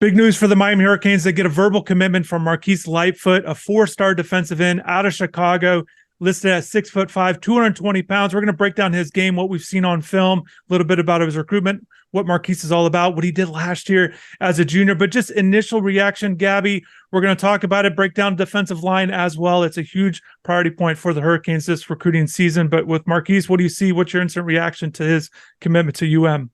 Big news for the Miami Hurricanes. They get a verbal commitment from Marquise Lightfoot, a 4-star defensive end out of Chicago, listed at 6'5", 220 pounds. We're going to break down his game, what we've seen on film, a little bit about his recruitment, what Marquise is all about, what he did last year as a junior. But just initial reaction, Gaby, we're going to talk about it, break down defensive line as well. It's a huge priority point for the Hurricanes this recruiting season. But with Marquise, what do you see? What's your instant reaction to his commitment to UM?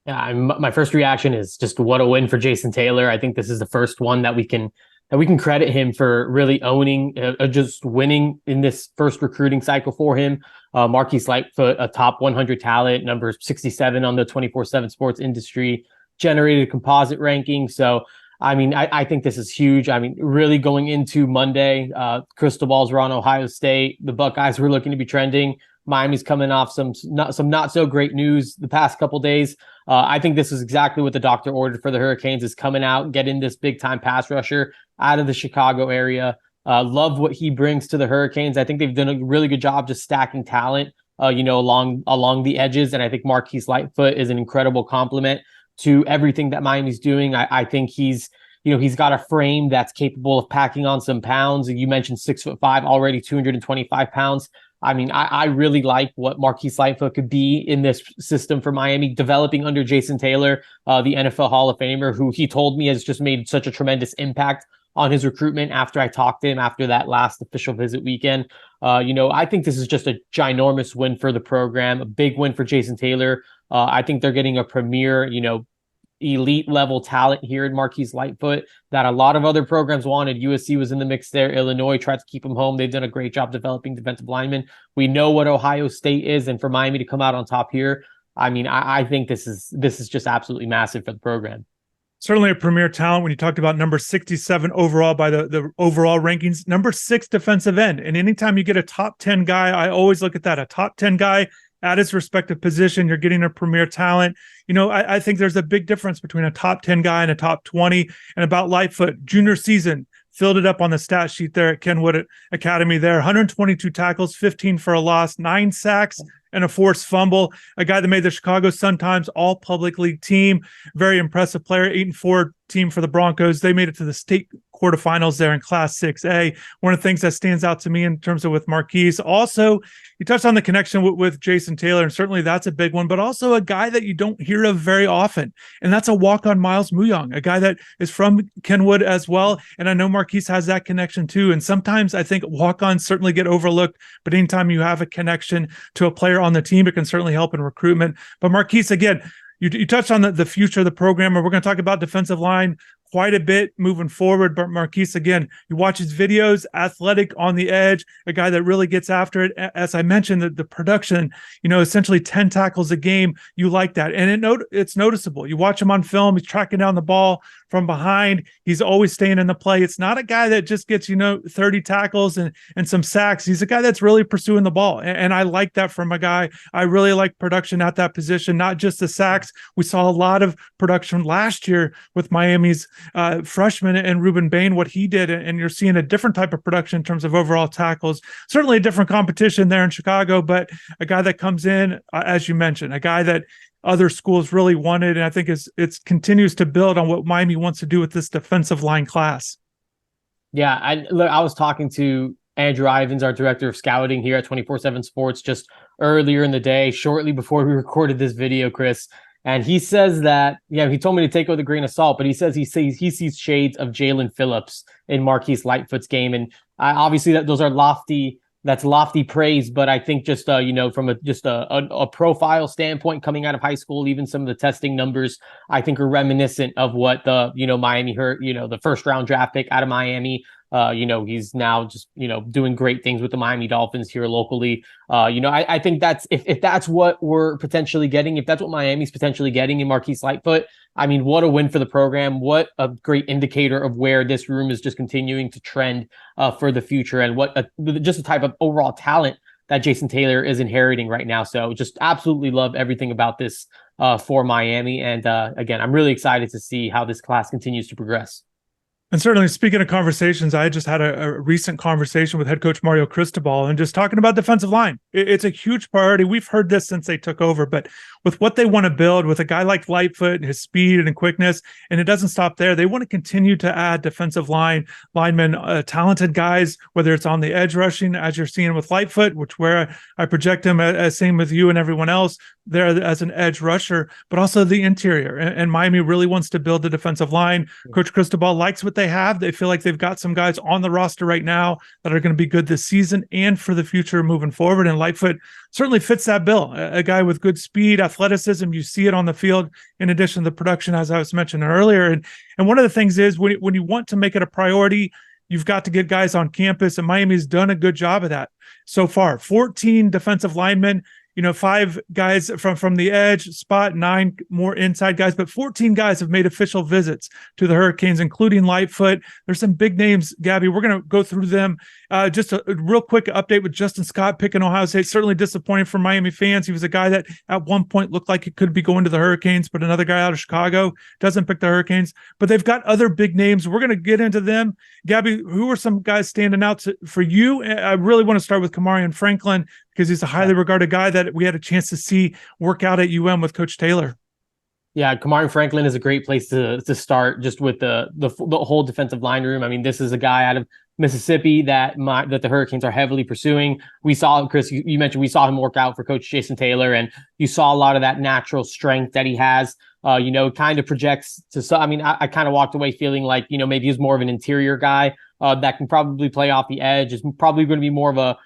Yeah, my first reaction is just what a win for Jason Taylor. I think this is the first one that we can credit him for really owning, just winning in this first recruiting cycle for him. Marquise Lightfoot, a top 100 talent, number 67 on the 24/7 Sports Industry generated composite ranking. So, I mean, I think this is huge. I mean, really going into Monday, crystal balls were on Ohio State. The Buckeyes were looking to be trending. Miami's coming off some not so great news the past couple days. I think this is exactly what the doctor ordered for the Hurricanes, is coming out, getting this big time pass rusher out of the Chicago area. Love what he brings to the Hurricanes. I think they've done a really good job just stacking talent, along the edges. And I think Marquise Lightfoot is an incredible complement to everything that Miami's doing. I think he's got a frame that's capable of packing on some pounds. You mentioned 6'5", already 225 pounds. I mean, I really like what Marquise Lightfoot could be in this system for Miami, developing under Jason Taylor, the NFL Hall of Famer, who he told me has just made such a tremendous impact on his recruitment after I talked to him after that last official visit weekend. I think this is just a ginormous win for the program, a big win for Jason Taylor. I think they're getting a premier, elite level talent here in Marquise Lightfoot that a lot of other programs wanted. USC was in the mix there. Illinois tried to keep him home. They've done a great job developing defensive linemen. We know what Ohio State is, and for Miami to come out on top here, I mean, I think this is just absolutely massive for the program. Certainly a premier talent when you talked about number 67 overall by the overall rankings, number 6 defensive end. And anytime you get a top 10 guy, I always look at that, a top 10 guy at his respective position, you're getting a premier talent. I think there's a big difference between a top 10 guy and a top 20. And about Lightfoot, junior season, filled it up on the stat sheet there at Kenwood Academy there, 122 tackles, 15 for a loss, 9 sacks, and a forced fumble. A guy that made the Chicago Sun-Times All-Public League team. Very impressive player, 8-4 team for the Broncos. They made it to the state quarterfinals there in Class 6A. One of the things that stands out to me in terms of with Marquise. Also, you touched on the connection with Jason Taylor, and certainly that's a big one, but also a guy that you don't hear of very often, and that's a walk-on Miles Muyong, a guy that is from Kenwood as well, and I know Marquise has that connection too, and sometimes I think walk-ons certainly get overlooked, but anytime you have a connection to a player on the team, it can certainly help in recruitment. But Marquise, again, you touched on the future of the program, and we're going to talk about defensive line quite a bit moving forward. But Marquise, again, you watch his videos, athletic on the edge, a guy that really gets after it. As I mentioned, the production, essentially 10 tackles a game. You like that. And it's noticeable. You watch him on film, he's tracking down the ball from behind. He's always staying in the play. It's not a guy that just gets, 30 tackles and some sacks. He's a guy that's really pursuing the ball. And I like that from a guy. I really like production at that position, not just the sacks. We saw a lot of production last year with Miami's freshman and Ruben Bain, what he did, and you're seeing a different type of production in terms of overall tackles. Certainly a different competition there in Chicago, but a guy that comes in, as you mentioned, a guy that other schools really wanted, and I think it continues to build on what Miami wants to do with this defensive line class. Yeah, I was talking to Andrew Ivins, our director of scouting here at 24/7 Sports, just earlier in the day, shortly before we recorded this video, Chris. And he says that, he told me to take it with a grain of salt, but he says he sees shades of Jalen Phillips in Marquise Lightfoot's game. And obviously those are lofty praise, but I think just, from a profile standpoint coming out of high school, even some of the testing numbers, I think are reminiscent of what the, Miami hurt, the first round draft pick out of Miami. He's now just, doing great things with the Miami Dolphins here locally. I think that's, if that's what we're potentially getting, if that's what Miami's potentially getting in Marquise Lightfoot, I mean, what a win for the program. What a great indicator of where this room is just continuing to trend for the future, and just the type of overall talent that Jason Taylor is inheriting right now. So just absolutely love everything about this for Miami. And again, I'm really excited to see how this class continues to progress. And certainly, speaking of conversations, I just had a recent conversation with head coach Mario Cristobal and just talking about defensive line. It's a huge priority. We've heard this since they took over, but with what they want to build with a guy like Lightfoot and his speed and quickness, and it doesn't stop there. They want to continue to add defensive linemen, talented guys, whether it's on the edge rushing, as you're seeing with Lightfoot, which where I project him as same with you and everyone else there as an edge rusher, but also the interior. And Miami really wants to build the defensive line. Coach Cristobal likes what they have. They feel like they've got some guys on the roster right now that are going to be good this season and for the future moving forward. And Lightfoot certainly fits that bill. A guy with good speed, athleticism, you see it on the field, in addition to the production, as I was mentioning earlier. And one of the things is when you want to make it a priority, you've got to get guys on campus, and Miami's done a good job of that so far. 14 defensive linemen, 5 guys from the edge spot, 9 more inside guys, but 14 guys have made official visits to the Hurricanes, including Lightfoot. There's some big names, Gaby. We're going to go through them. Just a real quick update with Justin Scott picking Ohio State. Certainly disappointing for Miami fans. He was a guy that at one point looked like he could be going to the Hurricanes, but another guy out of Chicago doesn't pick the Hurricanes. But they've got other big names. We're going to get into them. Gaby, who are some guys standing out for you? I really want to start with Kamarion Franklin, because he's a highly regarded guy that we had a chance to see work out at UM with Coach Taylor. Yeah, Kamarion Franklin is a great place to start, just with the whole defensive line room. I mean, this is a guy out of Mississippi that the Hurricanes are heavily pursuing. We saw, Chris, you mentioned, we saw him work out for Coach Jason Taylor, and you saw a lot of that natural strength that he has. Kind of projects to. I mean, I kind of walked away feeling like, maybe he's more of an interior guy that can probably play off the edge. Is probably going to be more of a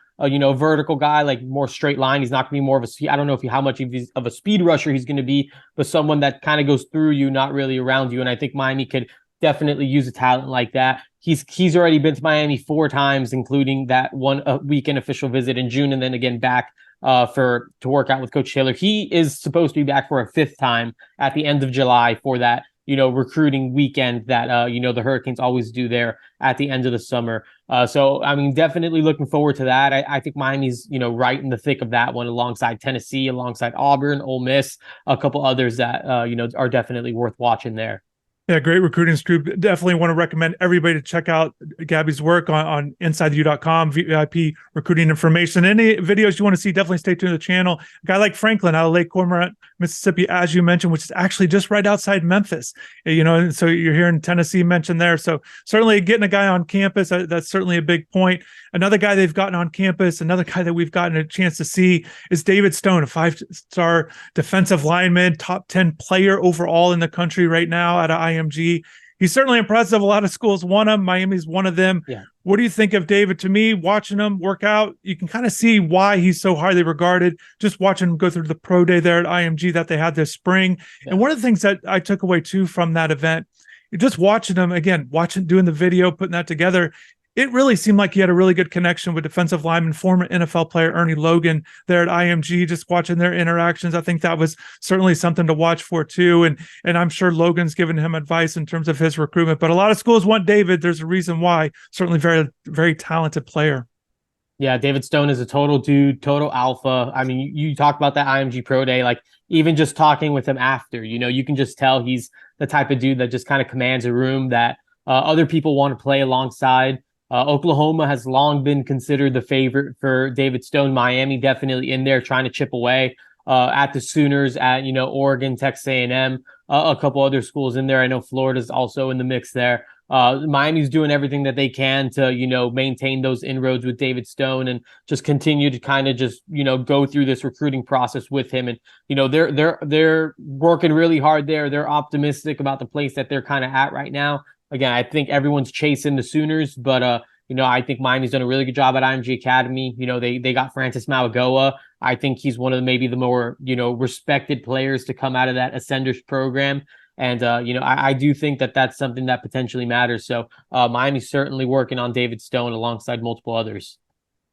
vertical guy, like more straight line. He's not going to be more of I don't know how much of a speed rusher he's going to be, but someone that kind of goes through you, not really around you. And I think Miami could definitely use a talent like that. He's already been to Miami 4 times, including that one weekend official visit in June, and then again back to work out with Coach Taylor. He is supposed to be back for a 5th time at the end of July for that recruiting weekend that, the Hurricanes always do there at the end of the summer. So, I mean, definitely looking forward to that. I think Miami's, right in the thick of that one, alongside Tennessee, alongside Auburn, Ole Miss, a couple others that, are definitely worth watching there. Yeah, great recruiting scoop. Definitely want to recommend everybody to check out Gaby's work on InsideTheU.com, VIP recruiting information. Any videos you want to see, definitely stay tuned to the channel. A guy like Franklin out of Lake Cormorant, Mississippi, as you mentioned, which is actually just right outside Memphis. So you're hearing Tennessee mentioned there. So certainly getting a guy on campus, that's certainly a big point. Another guy they've gotten on campus, another guy that we've gotten a chance to see is David Stone, a 5-star defensive lineman, top 10 player overall in the country right now out of IMG. He's certainly impressive. A lot of schools want him. Miami's one of them. Yeah. What do you think of David? To me, watching him work out, you can kind of see why he's so highly regarded. Just watching him go through the pro day there at IMG that they had this spring. Yeah. And one of the things that I took away too from that event, just watching him again, doing the video, putting that together, it really seemed like he had a really good connection with defensive lineman, former NFL player Ernie Logan there at IMG, just watching their interactions. I think that was certainly something to watch for too. And I'm sure Logan's given him advice in terms of his recruitment, but a lot of schools want David. There's a reason why. Certainly very, very talented player. Yeah, David Stone is a total dude, total alpha. I mean, you talk about that IMG Pro Day, like even just talking with him after, you can just tell he's the type of dude that just kind of commands a room that other people want to play alongside. Oklahoma has long been considered the favorite for David Stone. Miami definitely in there trying to chip away at the Sooners, at Oregon, Texas A&M, a couple other schools in there. I know Florida's also in the mix there. Miami's doing everything that they can to maintain those inroads with David Stone and just continue to kind of just go through this recruiting process with him. And they're working really hard there. They're optimistic about the place that they're kind of at right now. Again, I think everyone's chasing the Sooners, but I think Miami's done a really good job at IMG Academy. They got Francis Mauigoa. I think he's one of maybe the more respected players to come out of that Ascenders program. And I do think that that's something that potentially matters. So Miami's certainly working on David Stone alongside multiple others.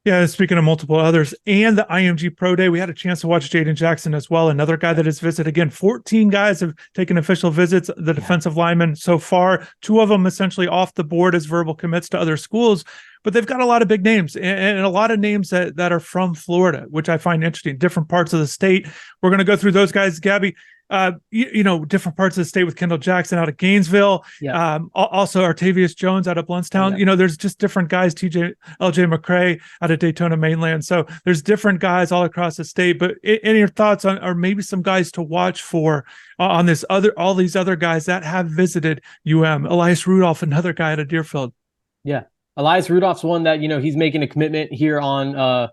Yeah, speaking of multiple others and the IMG Pro Day, we had a chance to watch Jaden Jackson as well, another guy that has visited. Again, 14 guys have taken official visits, the defensive linemen so far, 2 of them essentially off the board as verbal commits to other schools. but they've got a lot of big names and a lot of names that are from Florida, which I find interesting. Different parts of the state. We're going to go through those guys. Gaby, different parts of the state with Kendall Jackson out of Gainesville. Yeah. Also Artavius Jones out of Bluntstown. Yeah. There's just different guys. LJ McCray out of Daytona Mainland. So there's different guys all across the state. But any thoughts on, or maybe some guys to watch for on all these other guys that have visited Elias Rudolph, another guy out of Deerfield. Yeah. Elias Rudolph's one that, he's making a commitment here on,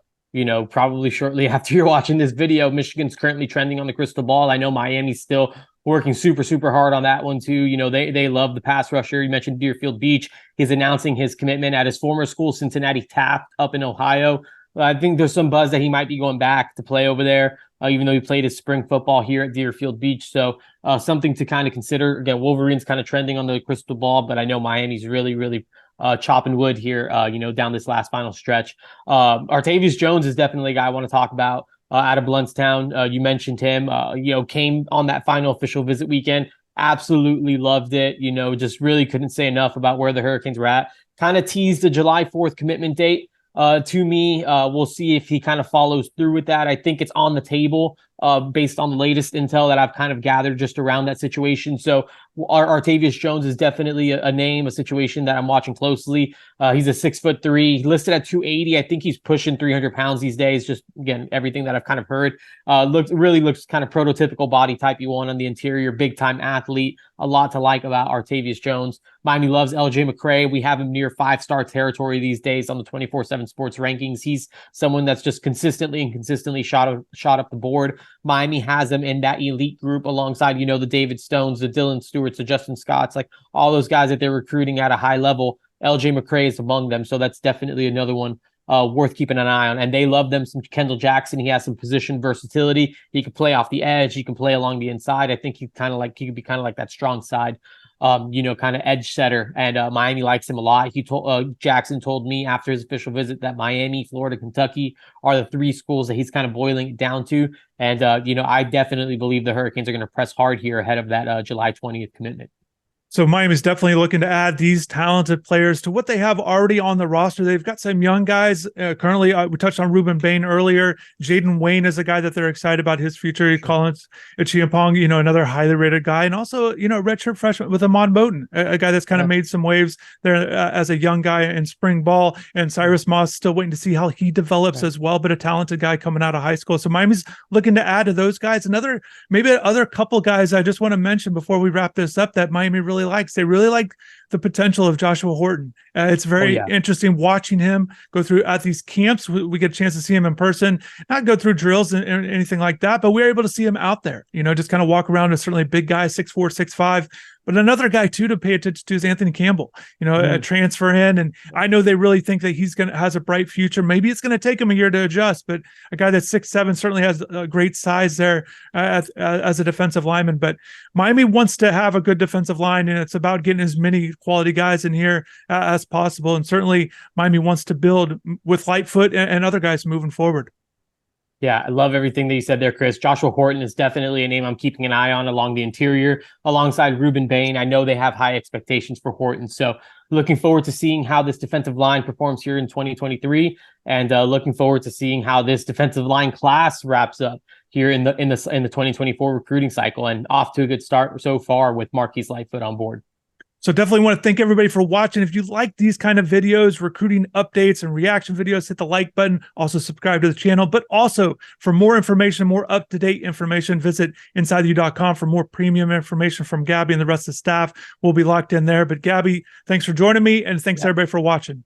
probably shortly after you're watching this video. Michigan's currently trending on the crystal ball. I know Miami's still working super, super hard on that one too. They love the pass rusher. You mentioned Deerfield Beach. He's announcing his commitment at his former school, Cincinnati Taft, up in Ohio. I think there's some buzz that he might be going back to play over there, even though he played his spring football here at Deerfield Beach. So something to kind of consider. Again, Wolverine's kind of trending on the crystal ball, but I know Miami's really, really chopping wood here, down this last final stretch. Artavius Jones is definitely a guy I want to talk about out of Bluntstown. You mentioned him, came on that final official visit weekend. Absolutely loved it. Just really couldn't say enough about where the Hurricanes were at. Kind of teased the July 4th commitment date to me. We'll see if he kind of follows through with that. I think it's on the table based on the latest intel that I've kind of gathered just around that situation. So Artavius Jones is definitely a name, a situation that I'm watching closely. He's a 6'3", listed at 280. I think he's pushing 300 pounds these days. Just again, everything that I've kind of heard looks kind of prototypical body type you want on the interior, big time athlete. A lot to like about Artavius Jones. Miami loves LJ McCray. We have him near 5-star territory these days on the 24/7 Sports rankings. He's someone that's just consistently shot up the board. Miami has him in that elite group alongside, the David Stones, the Dylan Stewarts, the Justin Scotts, like all those guys that they're recruiting at a high level. LJ McCray is among them. So that's definitely another one worth keeping an eye on. And they love them some Kendall Jackson. He has some position versatility. He can play off the edge. He can play along the inside. I think he could be kind of like that strong side, kind of edge setter. And Miami likes him a lot. Jackson told me after his official visit that Miami, Florida, Kentucky are the 3 schools that he's kind of boiling it down to. And, I definitely believe the Hurricanes are going to press hard here ahead of that July 20th commitment. So Miami's definitely looking to add these talented players to what they have already on the roster. They've got some young guys. Currently, we touched on Ruben Bain earlier. Jaden Wayne is a guy that they're excited about his future. Collins Ichiampong, another highly rated guy. And also, redshirt freshman with Amon Moten, a guy that's kind of made some waves there as a young guy in spring ball. And Cyrus Moss still waiting to see how he develops as well, but a talented guy coming out of high school. So Miami's looking to add to those guys. Maybe other couple guys I just want to mention before we wrap this up that Miami really likes. They really like the potential of Joshua Horton. It's very interesting watching him go through at these camps. We get a chance to see him in person, not go through drills and anything like that, but we're able to see him out there, just kind of walk around. Is certainly a big guy, 6'4", 6'5". But another guy too to pay attention to is Anthony Campbell, a transfer in. And I know they really think that has a bright future. Maybe it's going to take him a year to adjust, but a guy that's 6'7" certainly has a great size there as a defensive lineman. But Miami wants to have a good defensive line, and it's about getting as many quality guys in here as possible. And certainly Miami wants to build with Lightfoot and other guys moving forward. Yeah, I love everything that you said there, Chris. Joshua Horton is definitely a name I'm keeping an eye on along the interior, alongside Ruben Bain. I know they have high expectations for Horton, so looking forward to seeing how this defensive line performs here in 2023, and looking forward to seeing how this defensive line class wraps up here in the 2024 recruiting cycle, and off to a good start so far with Marquise Lightfoot on board. So definitely want to thank everybody for watching. If you like these kind of videos, recruiting updates and reaction videos, hit the like button. Also subscribe to the channel. But also for more information, more up-to-date information, visit InsideTheU.com for more premium information from Gaby and the rest of the staff. We'll be locked in there. But Gaby, thanks for joining me, and thanks everybody for watching.